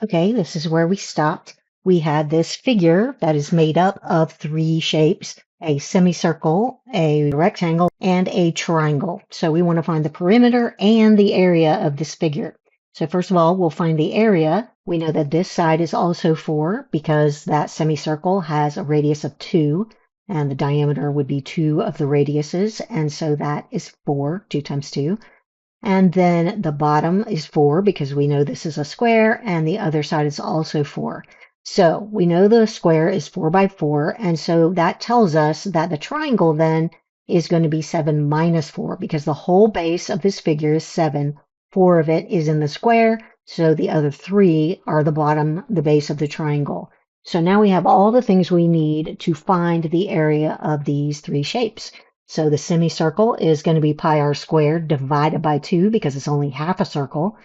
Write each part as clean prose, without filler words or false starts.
Okay, this is where we stopped. We had this figure that is made up of three shapes, a semicircle, a rectangle, and a triangle. So we want to find the perimeter and the area of this figure. So first of all, we'll find the area. We know that this side is also 4 because that semicircle has a radius of 2, and the diameter would be 2 of the radiuses, and so that is 4, 2 times 2. And then the bottom is 4 because we know this is a square and the other side is also 4. So we know the square is 4 by 4. And so that tells us that the triangle then is going to be 7 minus 4 because the whole base of this figure is 7. 4 of it is in the square. So the other 3 are the bottom, the base of the triangle. So now we have all the things we need to find the area of these three shapes. So the semicircle is going to be pi r squared divided by 2 because it's only half a circle.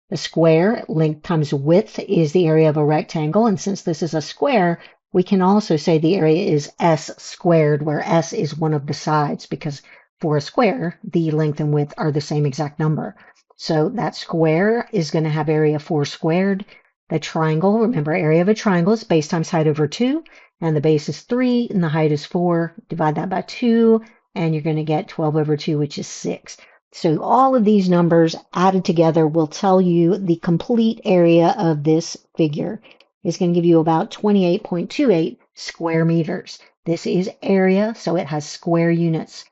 The square, length times width, is the area of a rectangle. And since this is a square, we can also say the area is s squared, where s is one of the sides, because for a square, the length and width are the same exact number. So that square is going to have area 4 squared. The triangle, remember, area of a triangle is base times height over 2, and the base is 3, and the height is 4. Divide that by 2, and you're going to get 12 over 2, which is 6. So all of these numbers added together will tell you the complete area of this figure. It's going to give you about 28.28 square meters. This is area, so it has square units.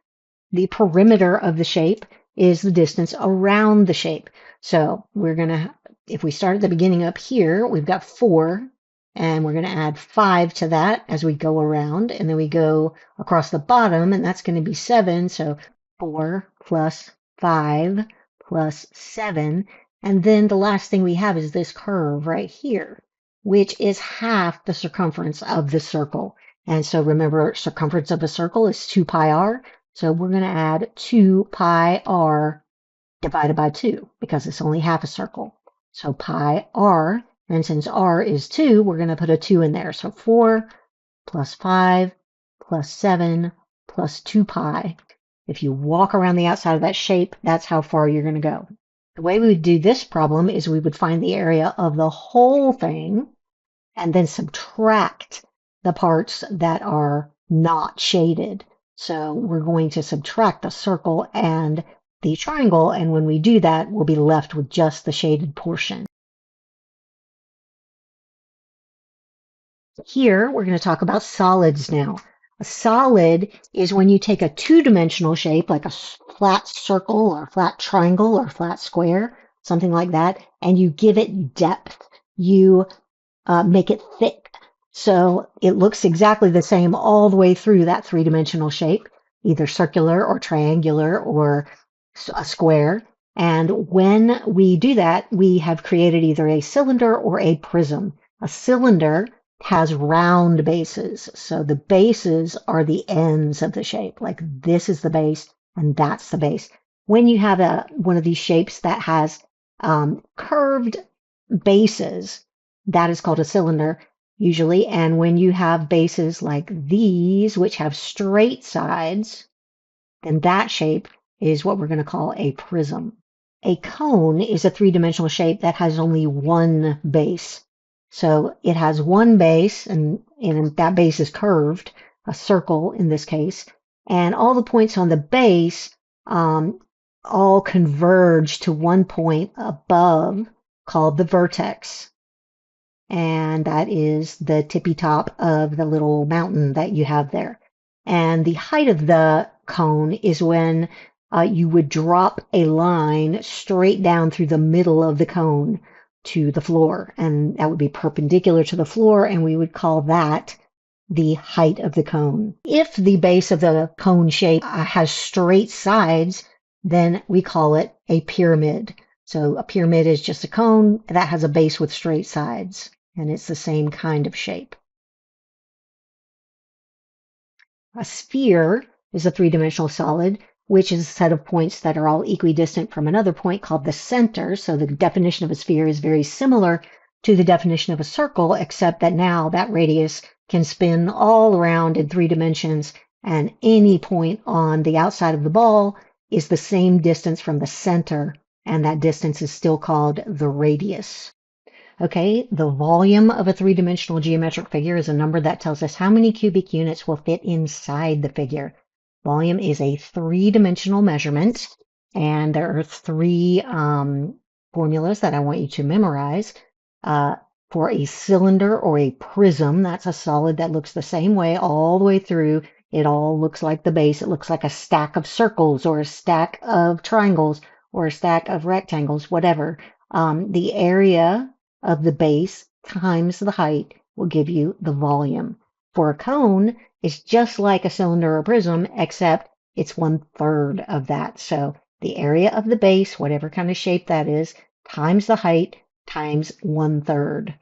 The perimeter of the shape is the distance around the shape. So we're going to, if we start at the beginning up here, we've got 4, and we're going to add 5 to that as we go around, and then we go across the bottom, and that's going to be 7. So 4 plus 5 plus 7. And then the last thing we have is this curve right here, which is half the circumference of the circle. And so remember, circumference of a circle is 2 pi r. So we're going to add 2 pi r divided by 2 because it's only half a circle. So pi r, and since r is 2, we're going to put a 2 in there. So 4 plus 5 plus 7 plus 2 pi. If you walk around the outside of that shape, that's how far you're going to go. The way we would do this problem is we would find the area of the whole thing and then subtract the parts that are not shaded. So we're going to subtract the circle and the triangle, and when we do that, we'll be left with just the shaded portion. Here, we're going to talk about solids now. A solid is when you take a two-dimensional shape, like a flat circle or flat triangle or flat square, something like that, and you give it depth. You make it thick. So it looks exactly the same all the way through that three-dimensional shape, either circular or triangular or a square. And when we do that, we have created either a cylinder or a prism. A cylinder has round bases. So the bases are the ends of the shape. Like this is the base and that's the base. When you have one of these shapes that has curved bases, that is called a cylinder usually. And when you have bases like these, which have straight sides, then that shape is what we're going to call a prism. A cone is a three-dimensional shape that has only one base. So it has one base, and that base is curved, a circle in this case, and all the points on the base all converge to one point above called the vertex. And that is the tippy top of the little mountain that you have there. And the height of the cone is when you would drop a line straight down through the middle of the cone to the floor. And that would be perpendicular to the floor, and we would call that the height of the cone. If the base of the cone shape has straight sides, then we call it a pyramid. So a pyramid is just a cone that has a base with straight sides, and it's the same kind of shape. A sphere is a three-dimensional solid, which is a set of points that are all equidistant from another point called the center. So the definition of a sphere is very similar to the definition of a circle, except that now that radius can spin all around in 3 dimensions, and any point on the outside of the ball is the same distance from the center, and that distance is still called the radius. Okay, the volume of a three-dimensional geometric figure is a number that tells us how many cubic units will fit inside the figure. Volume is a three-dimensional measurement, and there are three formulas that I want you to memorize. For a cylinder or a prism, that's a solid that looks the same way all the way through. It all looks like the base. It looks like a stack of circles or a stack of triangles or a stack of rectangles, whatever. The area of the base times the height will give you the volume. For a cone, it's just like a cylinder or prism, except it's 1/3 of that. So the area of the base, whatever kind of shape that is, times the height times 1/3.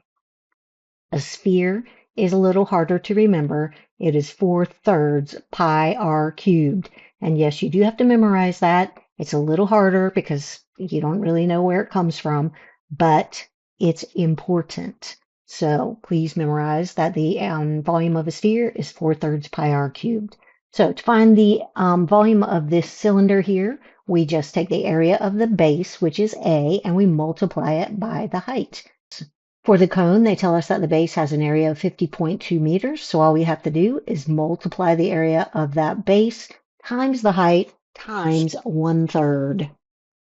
A sphere is a little harder to remember. It is 4/3 pi r cubed. And yes, you do have to memorize that. It's a little harder because you don't really know where it comes from, but it's important. So please memorize that the volume of a sphere is 4/3 pi r cubed. So to find the volume of this cylinder here, we just take the area of the base, which is A, and we multiply it by the height. For the cone, they tell us that the base has an area of 50.2 meters. So all we have to do is multiply the area of that base times the height times 1/3.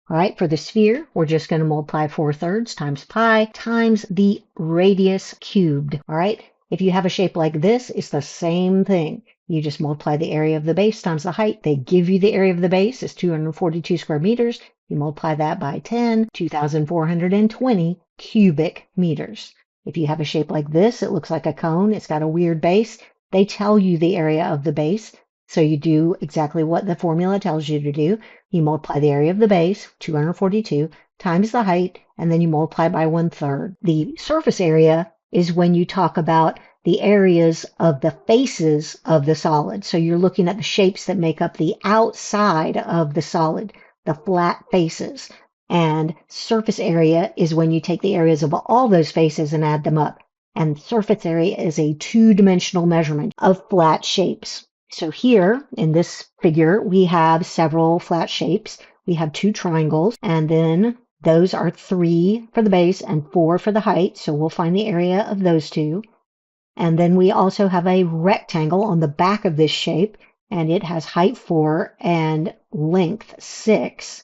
All right, for the sphere, we're just going to multiply 4/3 times pi times the radius cubed. All right, if you have a shape like this, it's the same thing. You just multiply the area of the base times the height. They give you the area of the base is 242 square meters. You multiply that by 10, 2,420 cubic meters. If you have a shape like this, it looks like a cone. It's got a weird base. They tell you the area of the base. So you do exactly what the formula tells you to do. You multiply the area of the base, 242, times the height, and then you multiply by 1/3. The surface area is when you talk about the areas of the faces of the solid. So you're looking at the shapes that make up the outside of the solid, the flat faces. And surface area is when you take the areas of all those faces and add them up. And surface area is a two-dimensional measurement of flat shapes. So here in this figure, we have several flat shapes. We have two triangles, and then those are 3 for the base and 4 for the height. So we'll find the area of those two. And then we also have a rectangle on the back of this shape, and it has height 4 and length 6.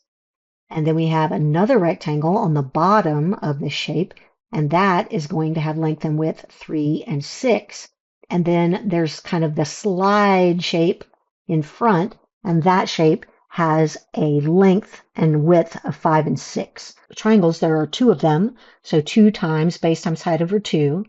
And then we have another rectangle on the bottom of the shape, and that is going to have length and width 3 and 6. And then there's kind of the slide shape in front, and that shape has a length and width of 5 and 6. Triangles, there are 2 of them, so 2 times base times height over 2.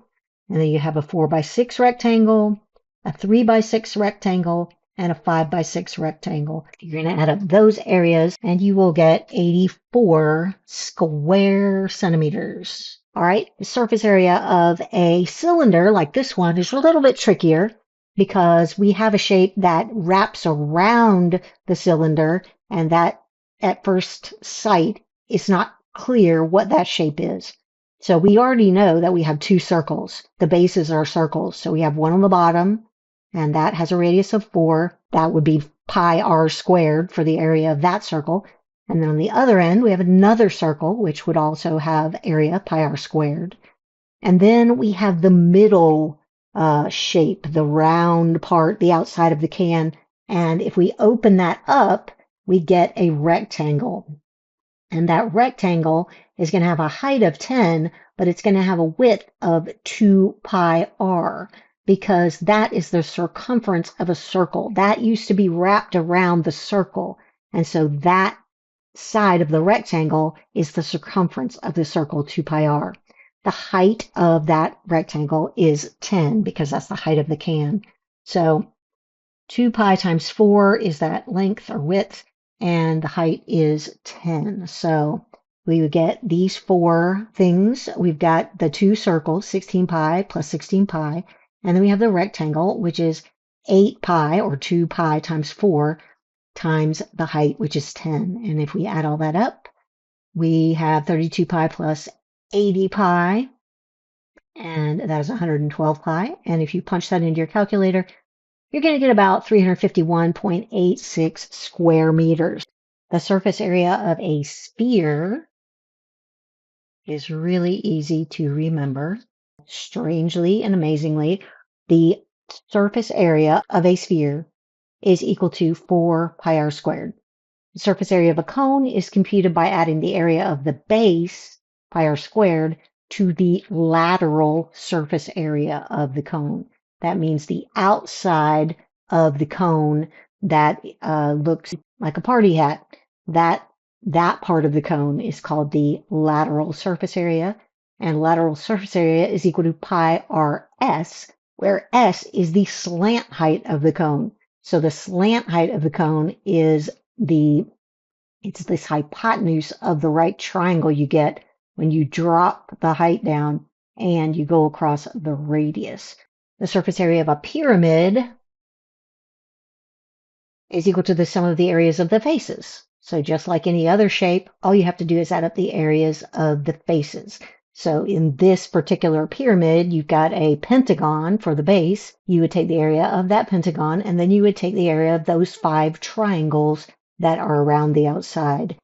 And then you have a 4x6 rectangle, a 3x6 rectangle, and a 5x6 rectangle. You're going to add up those areas and you will get 84 square centimeters. All right, the surface area of a cylinder like this one is a little bit trickier because we have a shape that wraps around the cylinder, and that at first sight it's not clear what that shape is. So we already know that we have 2 circles. The bases are circles. So we have one on the bottom, and that has a radius of 4. That would be pi r squared for the area of that circle. And then on the other end, we have another circle, which would also have area pi r squared. And then we have the middle shape, the round part, the outside of the can. And if we open that up, we get a rectangle. And that rectangle is going to have a height of 10, but it's going to have a width of 2 pi r, because that is the circumference of a circle. That used to be wrapped around the circle. And so that side of the rectangle is the circumference of the circle, 2 pi r. The height of that rectangle is 10 because that's the height of the can. So 2 pi times 4 is that length or width, and the height is 10. So we would get these 4 things. We've got the 2 circles, 16 pi plus 16 pi, and then we have the rectangle, which is 8 pi or 2 pi times 4 times the height, which is 10. And if we add all that up, we have 32 pi plus 80 pi, and that is 112 pi. And if you punch that into your calculator, you're going to get about 351.86 square meters. The surface area of a sphere is really easy to remember. Strangely and amazingly, the surface area of a sphere is equal to 4 pi r squared. The surface area of a cone is computed by adding the area of the base, pi r squared, to the lateral surface area of the cone. That means the outside of the cone that looks like a party hat. That part of the cone is called the lateral surface area, and lateral surface area is equal to pi rs, where s is the slant height of the cone. So the slant height of the cone is it's this hypotenuse of the right triangle you get when you drop the height down and you go across the radius. The surface area of a pyramid is equal to the sum of the areas of the faces. So just like any other shape, all you have to do is add up the areas of the faces. So in this particular pyramid, you've got a pentagon for the base. You would take the area of that pentagon, and then you would take the area of those 5 triangles that are around the outside.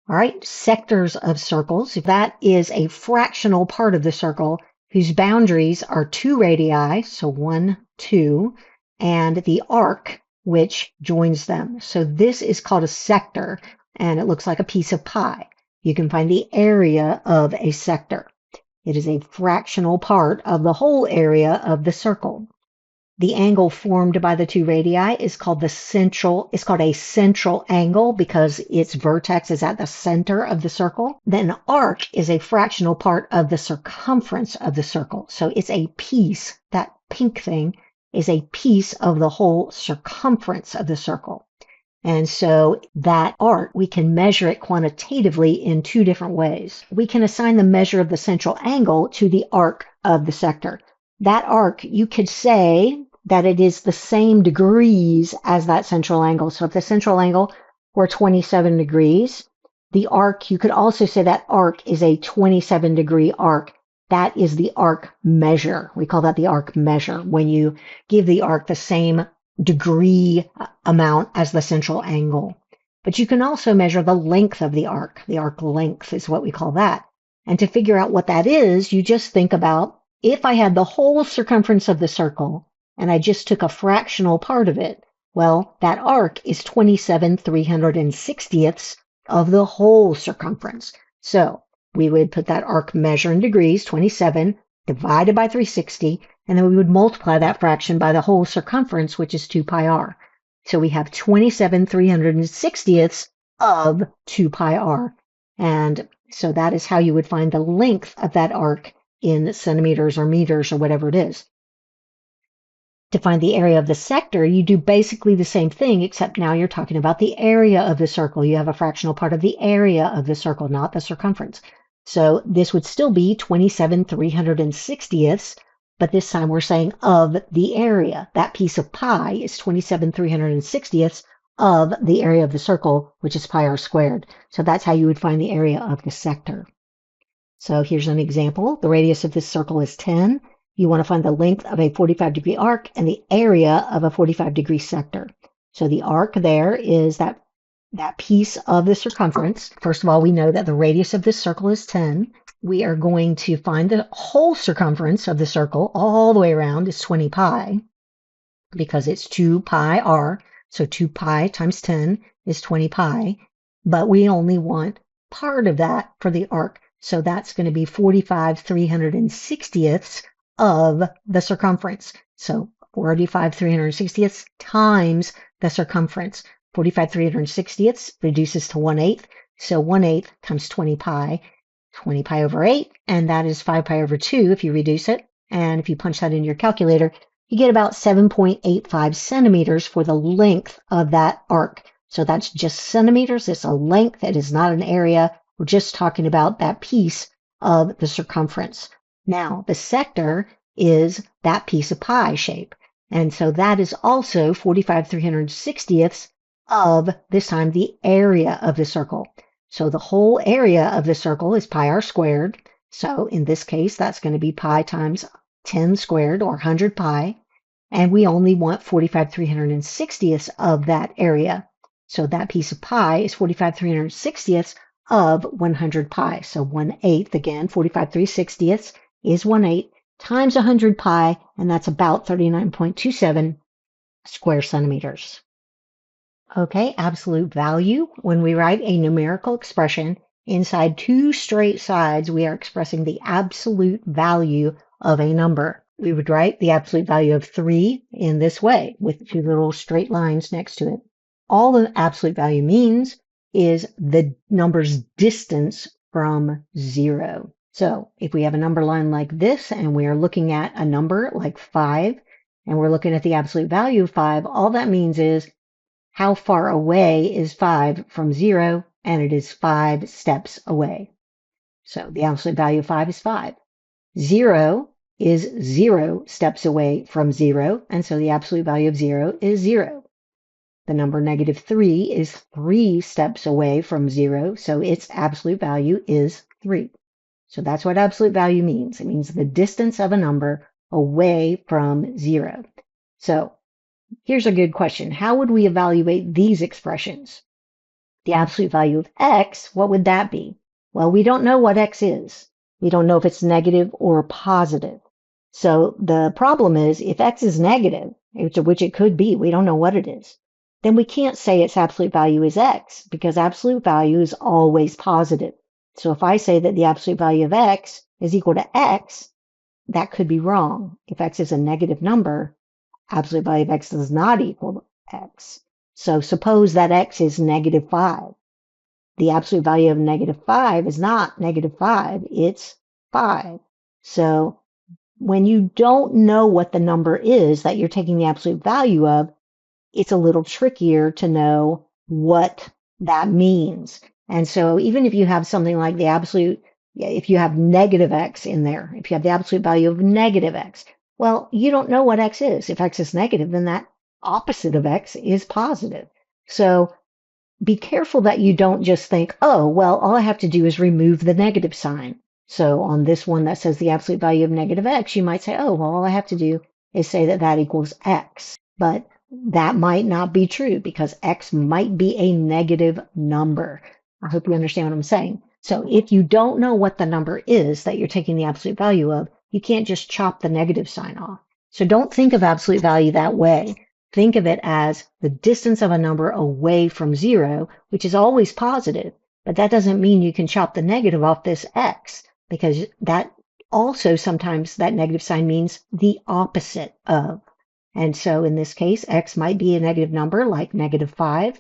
All right, sectors of circles. That is a fractional part of the circle whose boundaries are 2 radii, so 1, 2, and the arc, which joins them. So this is called a sector, and it looks like a piece of pie. You can find the area of a sector. It is a fractional part of the whole area of the circle. The angle formed by the 2 radii is called a central angle because its vertex is at the center of the circle. Then an arc is a fractional part of the circumference of the circle. So it's a piece, that pink thing is a piece of the whole circumference of the circle. And so that arc, we can measure it quantitatively in 2 different ways. We can assign the measure of the central angle to the arc of the sector. That arc, you could say that it is the same degrees as that central angle. So if the central angle were 27 degrees, the arc, you could also say that arc is a 27-degree arc. That is the arc measure. We call that the arc measure, when you give the arc the same degree amount as the central angle. But you can also measure the length of the arc. The arc length is what we call that. And to figure out what that is, you just think about, if I had the whole circumference of the circle and I just took a fractional part of it, well, that arc is 27/360ths of the whole circumference. So we would put that arc measure in degrees, 27 divided by 360, and then we would multiply that fraction by the whole circumference, which is 2 pi r. So we have 27/360ths of 2 pi r. And so that is how you would find the length of that arc in centimeters or meters or whatever it is. To find the area of the sector, you do basically the same thing, except now you're talking about the area of the circle. You have a fractional part of the area of the circle, not the circumference. So this would still be 27/360ths, but this time we're saying of the area. That piece of pie is 27/360ths of the area of the circle, which is pi r squared. So that's how you would find the area of the sector. So here's an example. The radius of this circle is 10. You want to find the length of a 45-degree arc and the area of a 45-degree sector. So the arc there is that piece of the circumference. First of all, we know that the radius of this circle is 10. We are going to find the whole circumference of the circle all the way around is 20 pi because it's 2 pi r. So 2 pi times 10 is 20 pi. But we only want part of that for the arc. So that's going to be 45/360ths of the circumference. So 45/360ths times the circumference. 45/360ths reduces to 1/8. So 1/8 times 20 pi, 20 pi over 8, and that is 5 pi over 2 if you reduce it. And if you punch that in your calculator, you get about 7.85 centimeters for the length of that arc. So that's just centimeters. It's a length. It is not an area. We're just talking about that piece of the circumference. Now, the sector is that piece of pie shape. And so that is also 45/360ths of, this time, the area of the circle. So the whole area of the circle is pi r squared. So in this case, that's going to be pi times 10 squared, or 100 pi. And we only want 45/360ths of that area. So that piece of pie is 45/360ths of 100 pi. So 1/8, again, 45 3/60ths is 1/8 times 100 pi, and that's about 39.27 square centimeters. Okay, absolute value. When we write a numerical expression inside two straight sides, we are expressing the absolute value of a number. We would write the absolute value of 3 in this way with two little straight lines next to it. All the absolute value means is the number's distance from 0. So if we have a number line like this and we are looking at a number like 5 and we're looking at the absolute value of 5, all that means is how far away is 5 from 0, and it is 5 steps away. So the absolute value of 5 is 5. 0 is 0 steps away from 0, and so the absolute value of 0 is 0. The number -3 is 3 steps away from 0, so its absolute value is 3. So that's what absolute value means. It means the distance of a number away from 0. So here's a good question. How would we evaluate these expressions? The absolute value of x, what would that be? Well, we don't know what x is. We don't know if it's negative or positive. So the problem is if x is negative, which it could be, we don't know what it is, then we can't say its absolute value is x because absolute value is always positive. So if I say that the absolute value of x is equal to x, that could be wrong. If x is a negative number, absolute value of x does not equal x. So suppose that x is -5. The absolute value of -5 is not -5, it's 5. So when you don't know what the number is that you're taking the absolute value of, it's a little trickier to know what that means. And so even if you have something like the absolute, if you have negative x in there, if you have the absolute value of negative x, well, you don't know what x is. If x is negative, then that opposite of x is positive. So be careful that you don't just think, oh, well, all I have to do is remove the negative sign. So on this one that says the absolute value of negative x, you might say, oh, well, all I have to do is say that that equals x. But that might not be true because x might be a negative number. I hope you understand what I'm saying. So if you don't know what the number is that you're taking the absolute value of, you can't just chop the negative sign off. So don't think of absolute value that way. Think of it as the distance of a number away from 0, which is always positive, but that doesn't mean you can chop the negative off this x, because that also sometimes that negative sign means the opposite of. And so in this case, x might be a negative number like -5.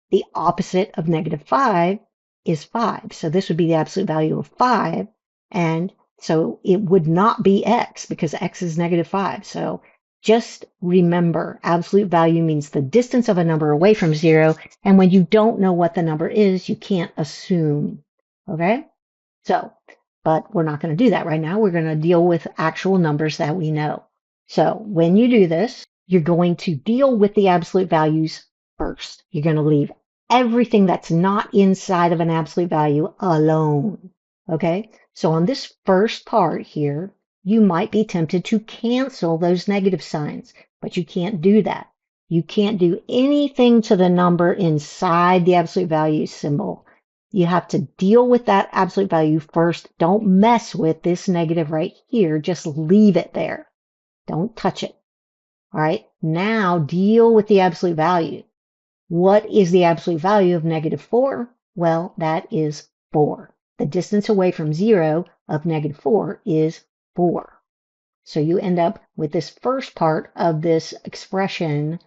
The opposite of -5 is 5. So this would be the absolute value of 5. And so it would not be x because x is -5. So just remember, absolute value means the distance of a number away from 0. And when you don't know what the number is, you can't assume. Okay? So, but we're not going to do that right now. We're going to deal with actual numbers that we know. So when you do this, you're going to deal with the absolute values first. You're going to leave everything that's not inside of an absolute value alone. Okay? So on this first part here, you might be tempted to cancel those negative signs, but you can't do that. You can't do anything to the number inside the absolute value symbol. You have to deal with that absolute value first. Don't mess with this negative right here. Just leave it there. Don't touch it. All right. Now deal with the absolute value. What is the absolute value of -4? Well, that is 4. The distance away from 0 of -4 is 4. So you end up with this first part of this expression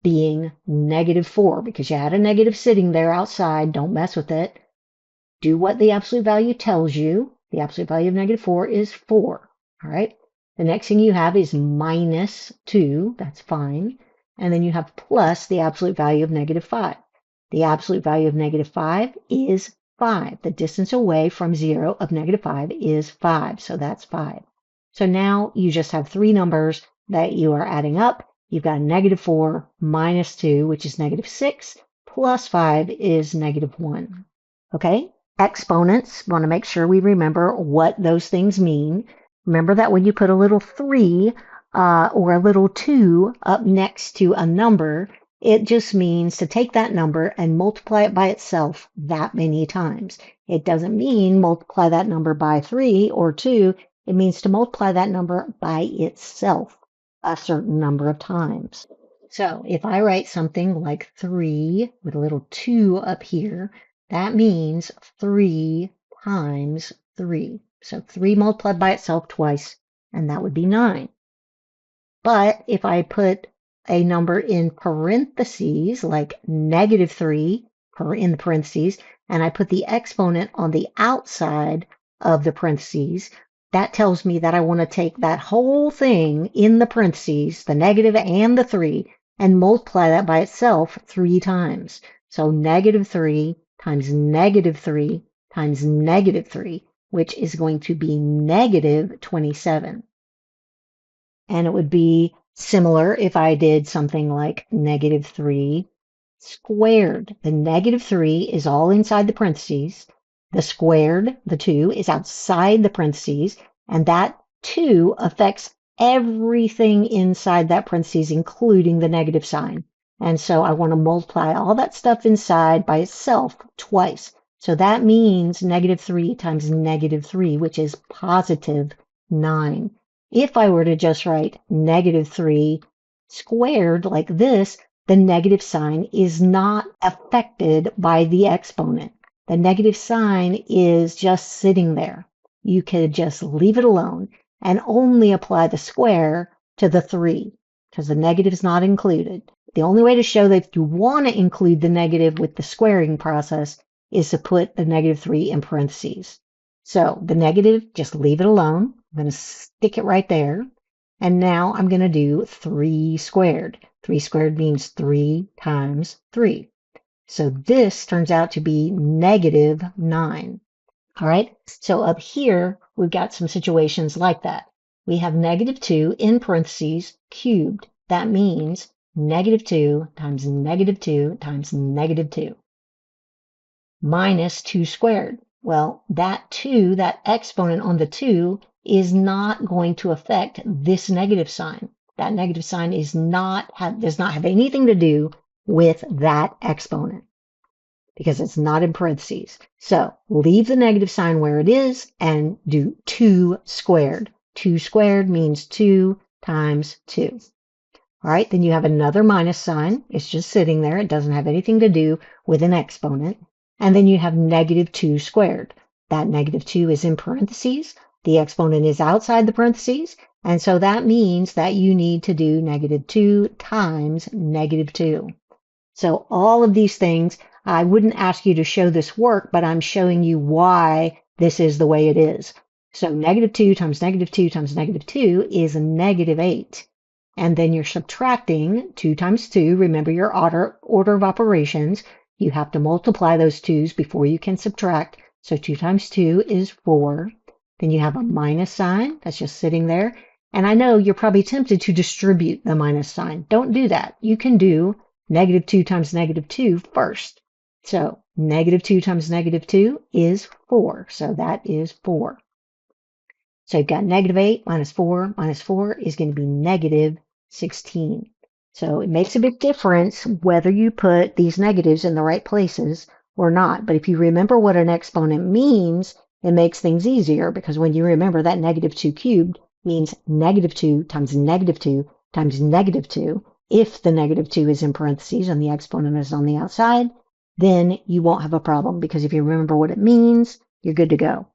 being -4 because you had a negative sitting there outside. Don't mess with it. Do what the absolute value tells you. The absolute value of -4 is 4. All right. The next thing you have is -2. That's fine. And then you have plus the absolute value of -5. The absolute value of -5 is 5. The distance away from 0 of -5 is 5. So that's 5. So now you just have three numbers that you are adding up. You've got -4 minus 2, which is -6, plus 5 is -1. Okay? Exponents, want to make sure we remember what those things mean. Remember that when you put a little 3 or a little 2 up next to a number, It just means to take that number and multiply it by itself that many times. It doesn't mean multiply that number by 3 or 2. It means to multiply that number by itself a certain number of times. So if I write something like 3 with a little 2 up here, that means 3 times 3. So 3 multiplied by itself twice, and that would be 9. But if I put a number in parentheses, like -3 in the parentheses, and I put the exponent on the outside of the parentheses, that tells me that I want to take that whole thing in the parentheses, the negative and the 3, and multiply that by itself 3 times. So -3 times -3 times -3, which is going to be -27. And it would be similar if I did something like -3 squared. The -3 is all inside the parentheses. The squared, the 2, is outside the parentheses. And that 2 affects everything inside that parentheses, including the negative sign. And so I want to multiply all that stuff inside by itself twice. So that means -3 times -3, which is +9. If I were to just write -3 squared like this, the negative sign is not affected by the exponent. The negative sign is just sitting there. You could just leave it alone and only apply the square to the 3 because the negative is not included. The only way to show that you want to include the negative with the squaring process is to put the -3 in parentheses. So the negative, just leave it alone. I'm going to stick it right there. And now I'm going to do 3 squared. 3 squared means 3 times 3. So this turns out to be -9. All right. So up here, we've got some situations like that. We have -2 in parentheses cubed. That means -2 times -2 times -2 minus 2 squared. Well, that 2, that exponent on the 2, is not going to affect this negative sign. That negative sign does not have anything to do with that exponent because it's not in parentheses. So leave the negative sign where it is and do 2 squared. 2 squared means 2 times 2. All right, then you have another minus sign. It's just sitting there. It doesn't have anything to do with an exponent. And then you have -2 squared. That -2 is in parentheses. The exponent is outside the parentheses. And so that means that you need to do -2 times -2. So all of these things, I wouldn't ask you to show this work, but I'm showing you why this is the way it is. So -2 times -2 times -2 is -8. And then you're subtracting 2 times 2. Remember your order of operations. You have to multiply those 2's before you can subtract. So 2 times 2 is 4. Then you have a minus sign that's just sitting there. And I know you're probably tempted to distribute the minus sign. Don't do that. You can do -2 times -2 first. So -2 times -2 is 4. So that is 4. So you've got -8 minus 4 is going to be -16. So it makes a big difference whether you put these negatives in the right places or not. But if you remember what an exponent means, it makes things easier because when you remember that -2 cubed means -2 times -2 times -2. If the -2 is in parentheses and the exponent is on the outside, then you won't have a problem because if you remember what it means, you're good to go.